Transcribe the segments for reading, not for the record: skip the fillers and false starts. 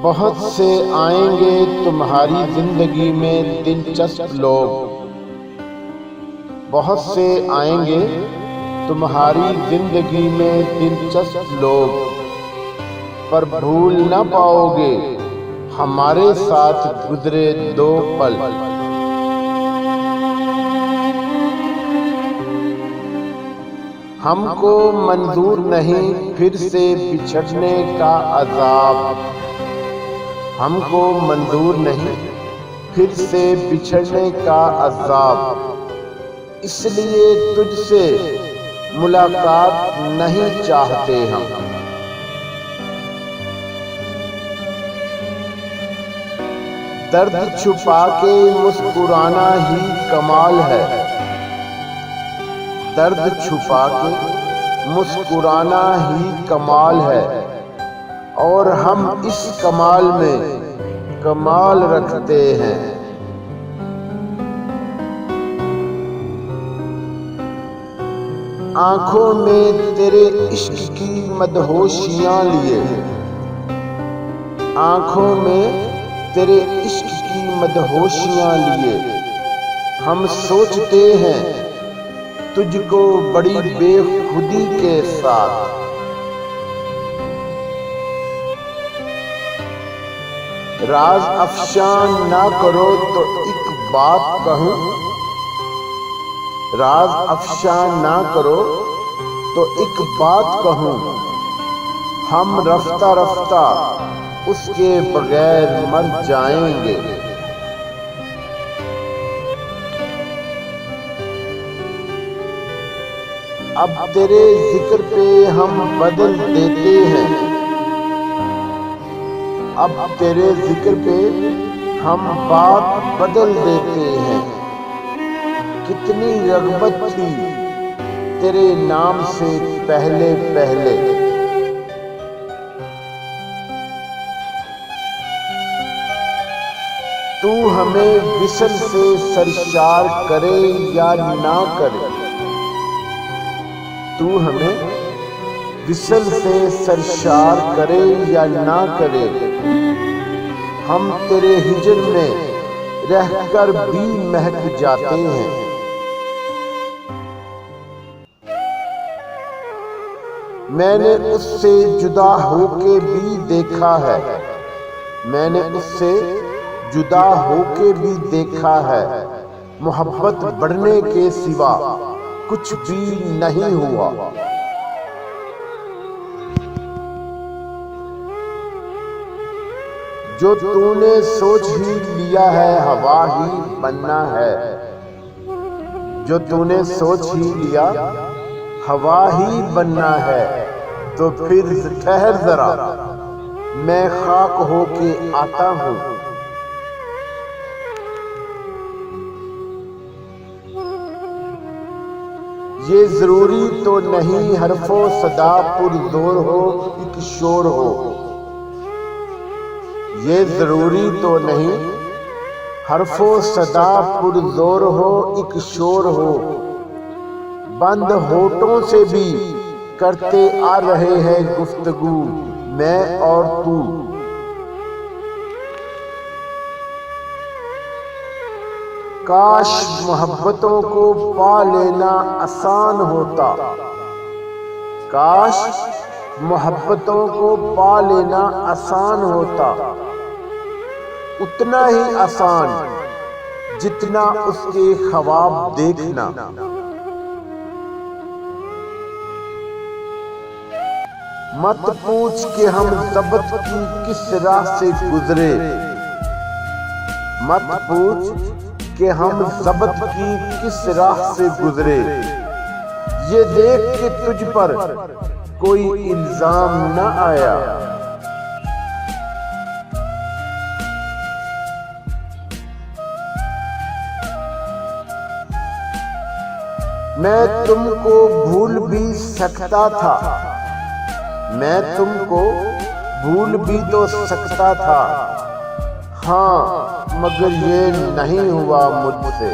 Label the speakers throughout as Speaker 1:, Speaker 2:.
Speaker 1: बहुत से आएंगे तुम्हारी जिंदगी में दिलचस्प लोग, बहुत से आएंगे तुम्हारी जिंदगी में दिलचस्प लोग, पर भूल न पाओगे हमारे साथ गुजरे 2 पल। हमको मंजूर नहीं फिर से बिछड़ने का अजाब, हमको मंजूर नहीं फिर से बिछड़ने का अजाब, इसलिए तुझसे मुलाकात नहीं चाहते हम। दर्द छुपा के मुस्कुराना ही कमाल है, दर्द छुपा के मुस्कुराना ही कमाल है, और हम इस कमाल में कमाल रखते हैं। आंखों में तेरे इश्क की मदहोशियां लिए, आंखों में तेरे इश्क की मदहोशियां लिए, हम सोचते हैं तुझको बड़ी बेखुदी के साथ। राज अफशान ना करो तो एक बात कहूं, राज अफशान ना करो तो एक बात कहूं, हम रफ्ता रफ्ता उसके बगैर मर जाएंगे। अब तेरे जिक्र पे हम बदल देते हैं, अब तेरे जिक्र पे हम बात बदल देते हैं। कितनी रग़बत थी तेरे नाम से पहले पहले, तू हमें विसल से सरशार करे या ना करे, तू हमें विसल से सरशार करे या ना करे, हम तेरे हिजर में रहकर भी महक जाते हैं। मैंने उससे जुदा होके भी देखा है, मैंने उससे जुदा होके भी देखा है, मोहब्बत बढ़ने के सिवा कुछ भी नहीं हुआ। जो तूने सोच ही लिया है हवा ही बनना है, जो तूने सोच ही लिया हवा ही बनना है, तो फिर ठहर जरा मैं खाक होके आता हूँ। ये जरूरी तो नहीं हरफो सदा पुरजोर हो एक शोर हो, ये जरूरी तो नहीं हरफो सदा पुरजोर हो एक शोर हो, बंद होठों से भी करते आ रहे हैं गुफ्तगू मैं और तू। काश मोहब्बतों को पा लेना आसान होता, काश मोहब्बतों को पा लेना आसान होता, उतना ही आसान जितना उसके ख्वाब देखना। मत पूछ कि हम ज़ब्त की किस राह से गुजरे, मत पूछ कि हम ज़ब्त की किस राह से गुजरे, ये देख के तुझ पर कोई इल्जाम न आया। मैं तुमको भूल भी सकता था, मैं तुमको भूल भी तो सकता था, हाँ मगर ये नहीं हुआ मुझसे।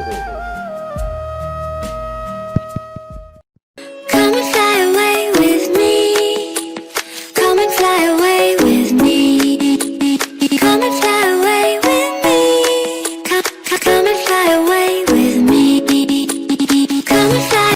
Speaker 2: Come and fly away with me. 밤을